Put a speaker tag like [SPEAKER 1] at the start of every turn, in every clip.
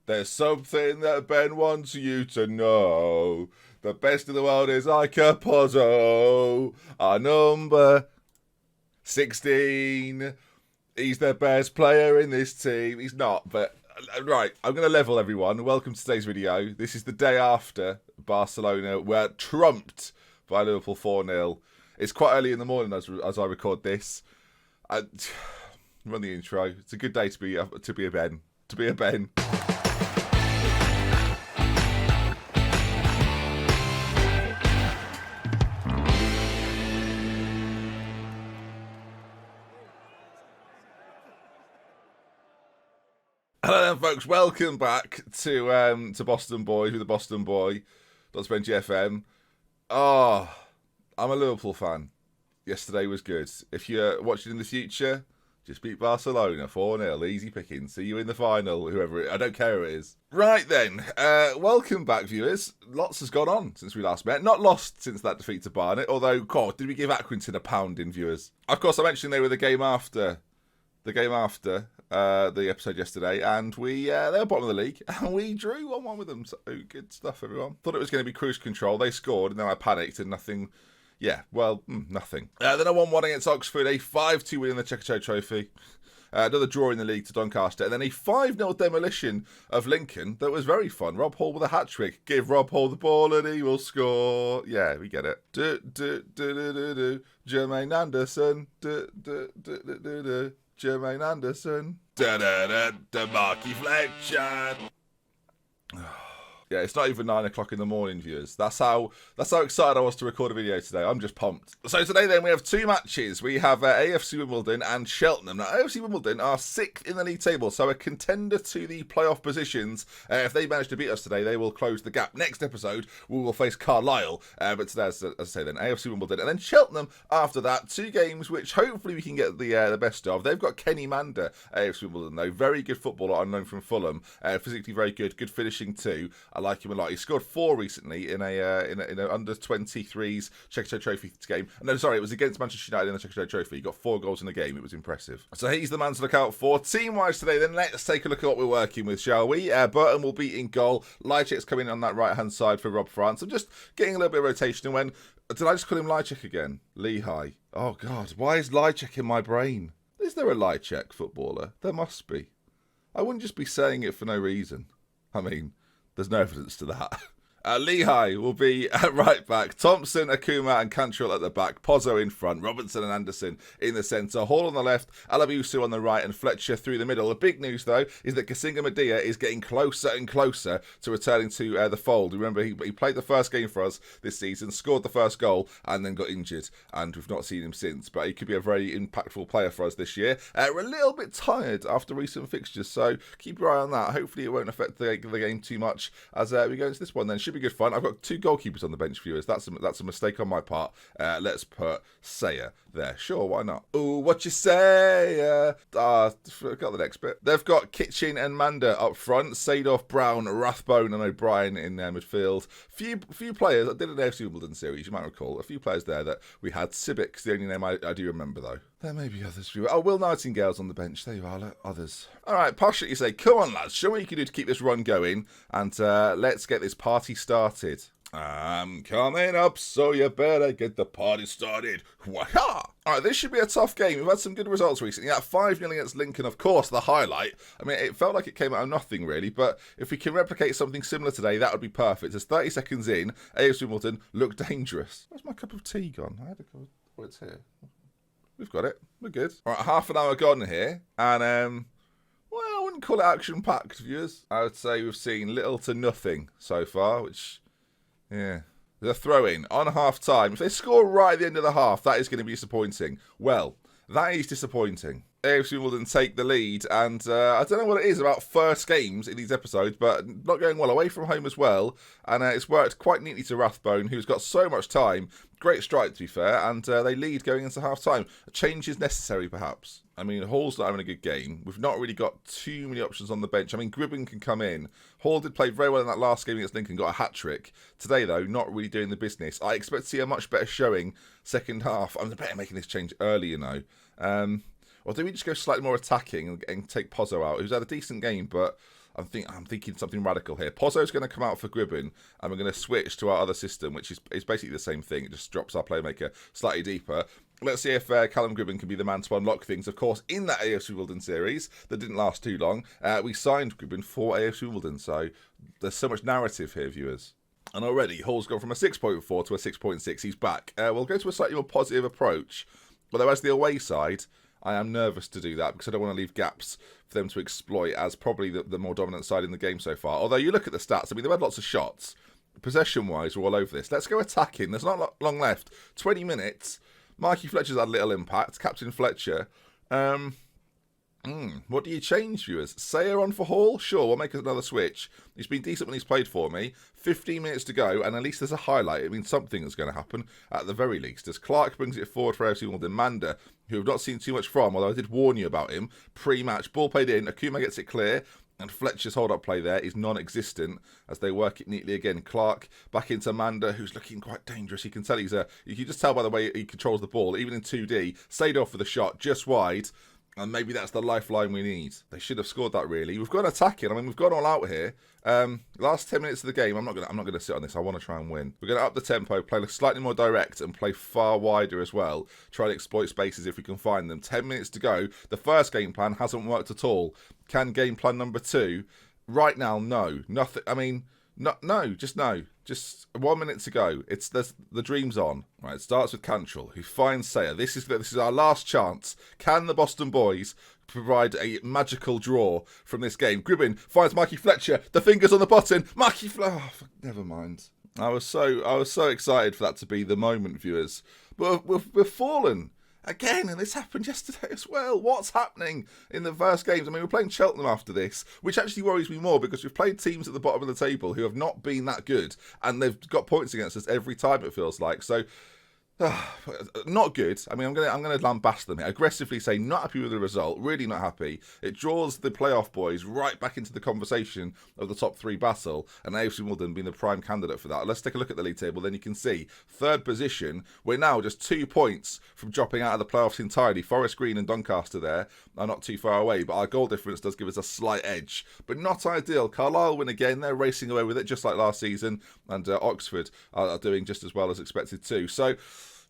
[SPEAKER 1] There's something that Ben wants you to know. The best in the world is Ike Pozzo. Our number 16. He's the best player in this team. He's not, but right, I'm going to level everyone. Welcome to today's video. This is the day after Barcelona were trumped by Liverpool 4-0. It's quite early in the morning as I record this. Run the intro. It's a good day to be a Ben. To be a Ben. Hello then, folks. Welcome back to Boston Boys with the Boston Boy. Benji FM. Oh, I'm a Liverpool fan. Yesterday was good. If you're watching in the future, just beat Barcelona 4-0. Easy picking. See you in the final, I don't care who it is. Right then, welcome back, viewers. Lots has gone on since we last met. Not lost since that defeat to Barnet, although, God, did we give Accrington a pounding, viewers? Of course, I mentioned they were the game after the episode yesterday, and they were bottom of the league, and we drew 1-1 with them. So good stuff, everyone. Thought it was going to be cruise control. They scored, and then I panicked, and nothing. Yeah, well, nothing. Then I won 1 against Oxford, a 5-2 win in the Cheltenham Trophy. Another draw in the league to Doncaster, and then a 5-0 demolition of Lincoln that was very fun. Rob Hall with a hat-trick. Give Rob Hall the ball and he will score. Yeah, we get it. Jermaine Anderson. Jermaine Anderson. Marky Fletcher. Yeah, it's not even 9 o'clock in the morning, viewers. That's how excited I was to record a video today. I'm just pumped. So today then we have 2 matches. We have AFC Wimbledon and Cheltenham. Now AFC Wimbledon are 6th in the league table, so a contender to the playoff positions. If they manage to beat us today, they will close the gap. Next episode we will face Carlisle. But today, as I say, then AFC Wimbledon and then Cheltenham. After that, 2 games which hopefully we can get the best of. They've got Kenny Manda, AFC Wimbledon though, very good footballer, unknown from Fulham. Physically very good finishing too. I like him a lot. He scored 4 recently in a under 23s Cheltenham Trophy game. No, sorry, it was against Manchester United in the Cheltenham Trophy. He got 4 goals in the game. It was impressive. So he's the man to look out for. Team-wise today, then let's take a look at what we're working with, shall we? Burton will be in goal. Lychek's coming on that right-hand side for Rob France. I'm just getting a little bit of rotation. And did I just call him Lychek again? Lehigh. Oh, God. Why is Lychek in my brain? Is there a Lychek footballer? There must be. I wouldn't just be saying it for no reason. I mean, there's no evidence to that. Lehigh will be at right back. Thompson, Akuma and Cantrell at the back. Pozzo in front. Robinson and Anderson in the centre. Hall on the left. Alabusu on the right and Fletcher through the middle. The big news, though, is that Kasinga Medea is getting closer and closer to returning to the fold. Remember, he played the first game for us this season, scored the first goal and then got injured. And we've not seen him since. But he could be a very impactful player for us this year. We're a little bit tired after recent fixtures, so keep your eye on that. Hopefully it won't affect the game too much as we go into this one then. Should be good fun. I've got 2 goalkeepers on the bench, viewers. That's a mistake on my part. Let's put Sayer there. Sure, why not? Ooh, what you say? Forgot the next bit. They've got Kitchen and Manda up front. Sadorf, Brown, Rathbone and O'Brien in their midfield. Few players. I did an AFC Wimbledon series, you might recall. A few players there that we had. Sibic's the only name I do remember, though. There may be others. Oh, Will Nightingale's on the bench. There you are. Others. All right, Posh, you say, come on, lads. Show me what you can do to keep this run going. And let's get this party started. I'm coming up, so you better get the party started. Waha! All right, this should be a tough game. We've had some good results recently. That 5-0 against Lincoln, of course, the highlight. I mean, it felt like it came out of nothing, really. But if we can replicate something similar today, that would be perfect. There's 30 seconds in. AFC Wimbledon look dangerous. Where's my cup of tea gone? I had a cup of... Oh, it's here. We've got it. We're good. All right, half an hour gone here. And, well, I wouldn't call it action-packed, viewers. I would say we've seen little to nothing so far, which, yeah. The throw-in on half-time. If they score right at the end of the half, that is going to be disappointing. Well, that is disappointing. AFC Wimbledon take the lead, and I don't know what it is about first games in these episodes, but not going well away from home as well, and it's worked quite neatly to Rathbone, who's got so much time. Great strike, to be fair, and they lead going into half-time. A change is necessary, perhaps. I mean, Hall's not having a good game. We've not really got too many options on the bench. I mean, Gribben can come in. Hall did play very well in that last game against Lincoln, got a hat-trick. Today, though, not really doing the business. I expect to see a much better showing second half. I'm better making this change early, you know. Or do we just go slightly more attacking and take Pozzo out, who's had a decent game, but I'm thinking something radical here. Pozzo's going to come out for Gribben, and we're going to switch to our other system, which is basically the same thing. It just drops our playmaker slightly deeper. Let's see if Callum Gribben can be the man to unlock things. Of course, in that AFC Wimbledon series that didn't last too long, we signed Gribben for AFC Wimbledon. So there's so much narrative here, viewers. And already, Hall's gone from a 6.4 to a 6.6. He's back. We'll go to a slightly more positive approach. Although as the away side, I am nervous to do that because I don't want to leave gaps for them to exploit as probably the more dominant side in the game so far. Although you look at the stats, I mean, they've had lots of shots. Possession-wise, we're all over this. Let's go attacking. There's not long left. 20 minutes. Mikey Fletcher's had little impact. Captain Fletcher. What do you change, viewers? Sayer on for Hall? Sure, we'll make another switch. He's been decent when he's played for me. 15 minutes to go, and at least there's a highlight. It means something is going to happen, at the very least. As Clark brings it forward for AFC Wimbledon, Manda, who we've not seen too much from, although I did warn you about him, pre-match, ball played in, Akuma gets it clear, and Fletcher's hold-up play there is non-existent as they work it neatly again. Clark back into Manda, who's looking quite dangerous. You can tell you can just tell by the way he controls the ball, even in 2D. Stayed off for the shot, just wide. And maybe that's the lifeline we need. They should have scored that, really. We've gone attacking. I mean, we've gone all out here. Last 10 minutes of the game, I'm not gonna sit on this. I want to try and win. We're going to up the tempo, play slightly more direct, and play far wider as well. Try and exploit spaces if we can find them. 10 minutes to go. The first game plan hasn't worked at all. Can game plan number 2? Right now, no. Nothing. I mean, no. Just no. Just 1 minute to go. The dream's on. Right, it starts with Cantrell, who finds Sayer. This is our last chance. Can the Boston boys provide a magical draw from this game? Gribben finds Mikey Fletcher. The fingers on the button. Mikey Fletcher. Oh, never mind. I was so excited for that to be the moment, viewers. But we've fallen. Again, and this happened yesterday as well. What's happening in the first games? I mean, we're playing Cheltenham after this, which actually worries me more because we've played teams at the bottom of the table who have not been that good, and they've got points against us every time, it feels like. So, not good. I mean, I'm gonna lambast them here. Aggressively say not happy with the result. Really not happy. It draws the playoff boys right back into the conversation of the top 3 battle, and AFC Wimbledon being the prime candidate for that. Let's take a look at the league table. Then you can see 3rd position. We're now just 2 points from dropping out of the playoffs entirely. Forest Green and Doncaster there are not too far away, but our goal difference does give us a slight edge, but not ideal. Carlisle win again. They're racing away with it just like last season, and Oxford are doing just as well as expected too. So,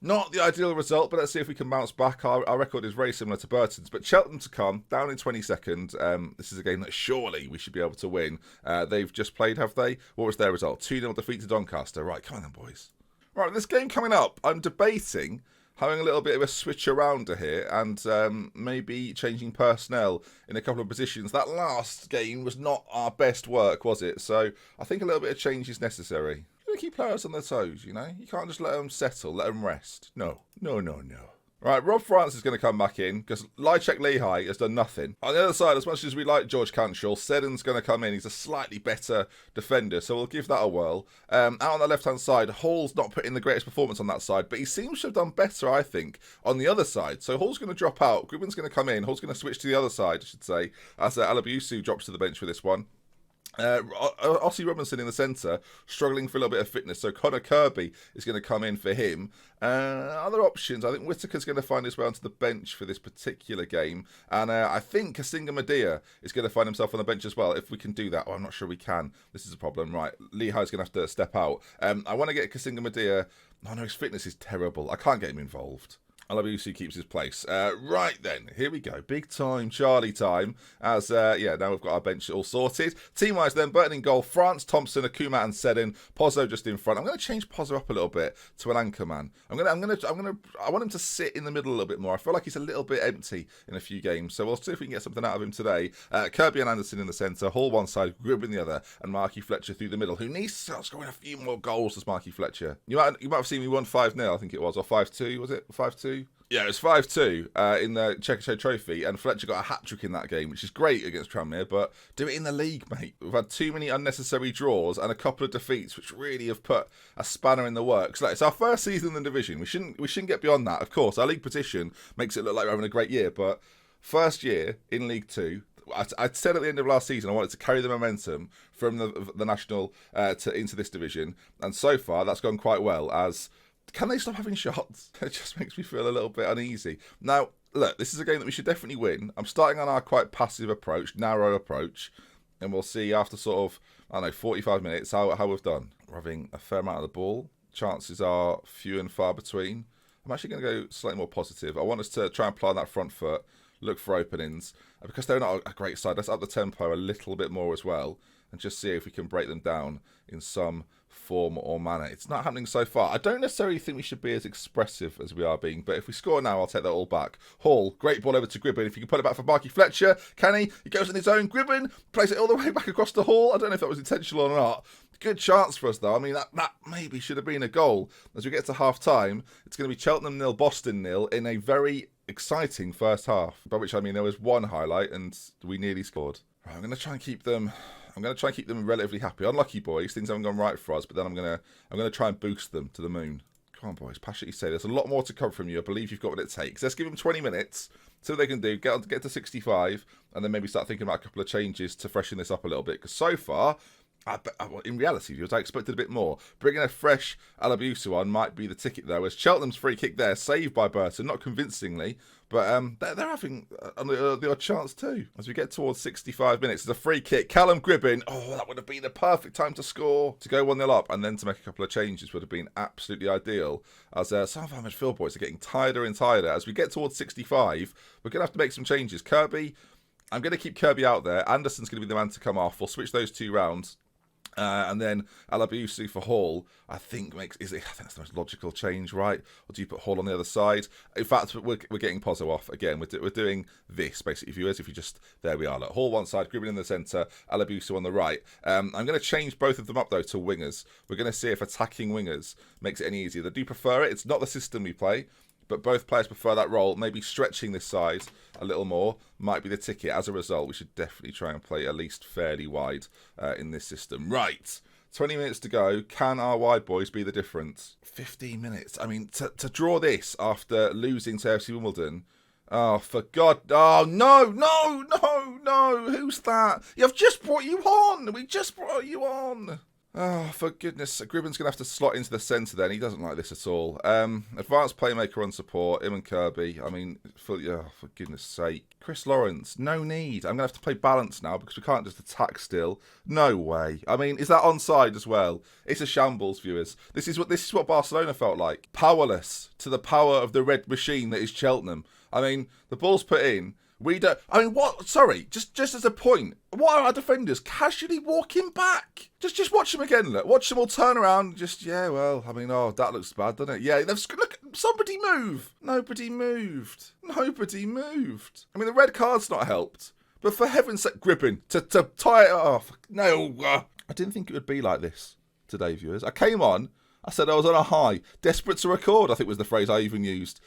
[SPEAKER 1] not the ideal result, but let's see if we can bounce back. Our record is very similar to Burton's, but Cheltenham to come, down in 22nd. This is a game that surely we should be able to win. They've just played, have they? What was their result? 2-0 defeat to Doncaster. Right, come on then, boys. Right, this game coming up, I'm debating having a little bit of a switch arounder here and maybe changing personnel in a couple of positions. That last game was not our best work, was it? So I think a little bit of change is necessary. Keep players on their toes, you know? You can't just let them settle, let them rest. No. Right, Rob France is going to come back in because Lychek Lehigh has done nothing. On the other side, as much as we like George Cantrell, Seddon's going to come in. He's a slightly better defender, so we'll give that a whirl. Out on the left-hand side, Hall's not put in the greatest performance on that side, but he seems to have done better, I think, on the other side. So Hall's going to drop out. Gribben's going to come in. Hall's going to switch to the other side, I should say, as Alabusu drops to the bench for this one. Ossie Robinson in the centre, struggling for a little bit of fitness, so Connor Kirby is going to come in for him. Other options, I think Whittaker's going to find his way onto the bench for this particular game, and I think Kasinga Medea is going to find himself on the bench as well, if we can do that. Oh, I'm not sure we can. This is a problem. Right, Lehigh's going to have to step out. I want to get Kasinga Medea. Oh no, his fitness is terrible. I can't get him involved. Alabusi keeps his place. Right then, here we go. Big time Charlie time. As, now we've got our bench all sorted. Team-wise then, Burton in goal. France, Thompson, Akuma and Seddon. Pozzo just in front. I'm going to change Pozzo up a little bit to an anchor man. I want him to sit in the middle a little bit more. I feel like he's a little bit empty in a few games. So we'll see if we can get something out of him today. Kirby and Anderson in the centre. Hall one side, Gribben the other. And Marky Fletcher through the middle. Who needs to start scoring a few more goals as Marky Fletcher. You might have seen me won 5-0, I think it was. Or 5-2, was it? 5-2? Yeah, it was 5-2 in the Chequers Trophy, and Fletcher got a hat-trick in that game, which is great against Tranmere, but do it in the league, mate. We've had too many unnecessary draws and a couple of defeats, which really have put a spanner in the works. Like, it's our first season in the division. We shouldn't get beyond that. Of course, our league position makes it look like we're having a great year, but first year in League 2, I said at the end of last season I wanted to carry the momentum from the national into this division, and so far that's gone quite well. As can they stop having shots? It just makes me feel a little bit uneasy. Now, look, this is a game that we should definitely win. I'm starting on our quite passive approach, narrow approach. and we'll see after sort of, I don't know, 45 minutes how we've done. We're having a fair amount of the ball. Chances are few and far between. I'm actually going to go slightly more positive. I want us to try and play on that front foot, look for openings. And because they're not a great side, let's up the tempo a little bit more as well and just see if we can break them down in some form or manner. It's not happening so far. I don't necessarily think we should be as expressive as we are being, but if we score now, I'll take that all back. Hall, great ball over to Gribben. If you can put it back for Marky Fletcher, can he? He goes in his own. Gribben plays it all the way back across the Hall. I don't know if that was intentional or not. Good chance for us, though. I mean, that maybe should have been a goal. As we get to half-time, it's going to be Cheltenham 0, Boston 0 in a very exciting first half. By which I mean there was one highlight and we nearly scored. Right, I'm going to try and keep them relatively happy. Unlucky boys, things haven't gone right for us, but then I'm going to try and boost them to the moon. Come on, boys, passionately say there's a lot more to come from you. I believe you've got what it takes. Let's give them 20 minutes, see what they can do, get to 65, and then maybe start thinking about a couple of changes to freshen this up a little bit. Because so far, in reality, I expected a bit more. Bringing a fresh Alabusu on might be the ticket, though, as Cheltenham's free kick there, saved by Burton, not convincingly, but they're having the odd chance too. As we get towards 65 minutes, there's a free kick. Callum Gribben, that would have been the perfect time to score, to go 1-0 up, and then to make a couple of changes would have been absolutely ideal, as some of our midfield boys are getting tireder and tireder. As we get towards 65, we're going to have to make some changes. Kirby, I'm going to keep Kirby out there. Anderson's going to be the man to come off. We'll switch those two rounds. And then Alabusu for Hall, I think that's the most logical change, right? Or do you put Hall on the other side? In fact, we're getting Pozzo off again. We're doing this basically, viewers. If you just there we are. Look, Hall one side, Gribben in the centre, Alabusu on the right. I'm going to change both of them up though to wingers. We're going to see if attacking wingers makes it any easier. They do prefer it. It's not the system we play, but both players prefer that role. Maybe stretching this side a little more might be the ticket. As a result, we should definitely try and play at least fairly wide in this system. Right, 20 minutes to go. Can our wide boys be the difference? 15 minutes. I mean, to draw this after losing to FC Wimbledon. Oh, for God. Oh, no. Who's that? I've just brought you on. We just brought you on. Oh, for goodness. Gribben's going to have to slot into the centre then. He doesn't like this at all. Advanced playmaker on support. Him and Kirby. I mean, for goodness sake. Chris Lawrence. No need. I'm going to have to play balance now because we can't just attack still. No way. I mean, is that onside as well? It's a shambles, viewers. This is what Barcelona felt like. Powerless to the power of the red machine that is Cheltenham. I mean, the ball's put in. We don't. I mean, what? Sorry, just as a point, why are our defenders casually walking back? Just watch them again. Look, watch them all turn around. That looks bad, doesn't it? Yeah, look. Somebody move. Nobody moved. I mean, the red card's not helped. But for heaven's sake, Gribben to tie it off. No, I didn't think it would be like this today, viewers. I came on. I said I was on a high, desperate to record. I think was the phrase I even used.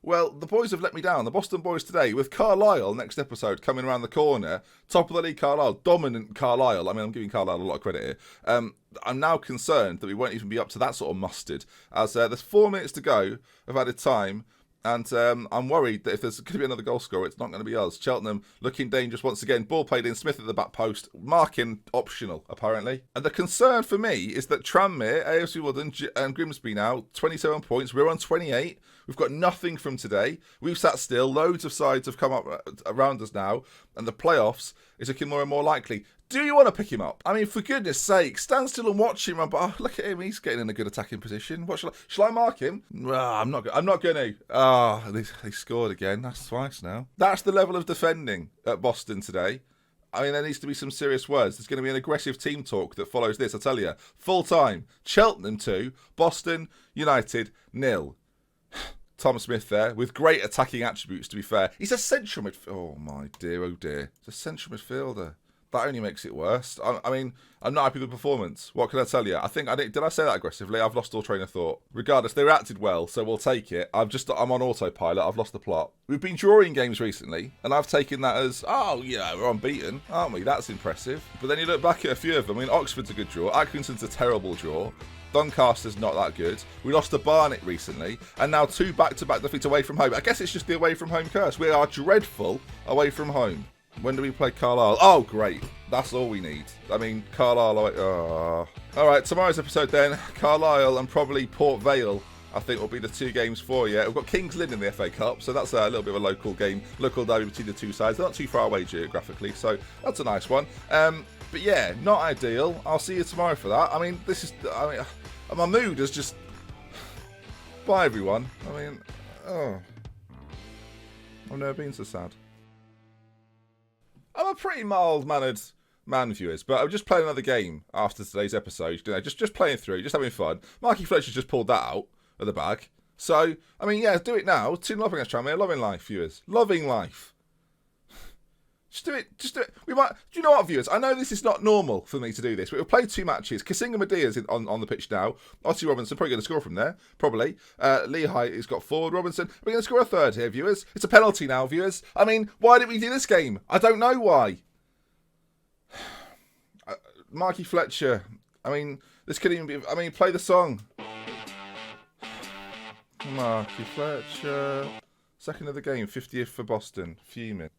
[SPEAKER 1] Well, the boys have let me down. The Boston boys today, with Carlisle next episode coming around the corner. Top of the league, Carlisle. Dominant Carlisle. I mean, I'm giving Carlisle a lot of credit here. I'm now concerned that we won't even be up to that sort of mustard. As there's 4 minutes to go of added time. And I'm worried that if there's going to be another goal scorer, it's not going to be us. Cheltenham looking dangerous once again. Ball played in. Smith at the back post. Marking optional, apparently. And the concern for me is that Tranmere, AFC Wimbledon and Grimsby now, 27 points. We're on 28. We've got nothing from today. We've sat still. Loads of sides have come up around us now. And the playoffs is looking more and more likely. Do you want to pick him up? I mean, for goodness sake, stand still and watch him. But look at him. He's getting in a good attacking position. What shall I mark him? I'm not going to. They scored again. That's twice now. That's the level of defending at Boston today. I mean, there needs to be some serious words. There's going to be an aggressive team talk that follows this, I tell you. Full time. Cheltenham 2, Boston United 0. Tom Smith there, with great attacking attributes, to be fair. He's a central midfielder. Oh, my dear, oh dear. He's a central midfielder. That only makes it worse. I mean, I'm not happy with the performance. What can I tell you? Did I say that aggressively? I've lost all train of thought. Regardless, they reacted well, so we'll take it. I'm on autopilot. I've lost the plot. We've been drawing games recently, and I've taken that as, we're unbeaten, aren't we? That's impressive. But then you look back at a few of them. I mean, Oxford's a good draw. Atkinson's a terrible draw. Doncaster's not that good. We lost to Barnet recently, and now 2 back-to-back defeats away from home. I guess it's just the away from home curse. We are dreadful away from home. When do we play Carlisle? Oh, great. That's all we need. I mean, Carlisle. All right, tomorrow's episode then. Carlisle and probably Port Vale I think will be the 2 games for you. We've got Kings Lynn in the FA Cup, so that's a little bit of a local game, local derby between the 2 sides. They're not too far away geographically, so that's a nice one. But yeah, not ideal. I'll see you tomorrow for that. I mean, my mood is just... Bye, everyone. I mean, oh... I've never been so sad. I'm a pretty mild-mannered man, viewers, but I'm just playing another game after today's episode. You know, just playing through, just having fun. Marky Fletcher's just pulled that out of the bag. So, I mean, yeah, do it now. 2-0 against Cheltenham. Loving life, viewers. Loving life. Just do it. Just do it. We might. Do you know what, viewers? I know this is not normal for me to do this, but we've played 2 matches. Kasinga Media's on the pitch now. Otty Robinson probably going to score from there. Probably. Lehigh has got forward. Robinson. We're going to score a third here, viewers. It's a penalty now, viewers. I mean, why did we do this game? I don't know why. Marky Fletcher. I mean, this could even be... I mean, play the song. Marky Fletcher. Second of the game. 50th for Boston. Fuming.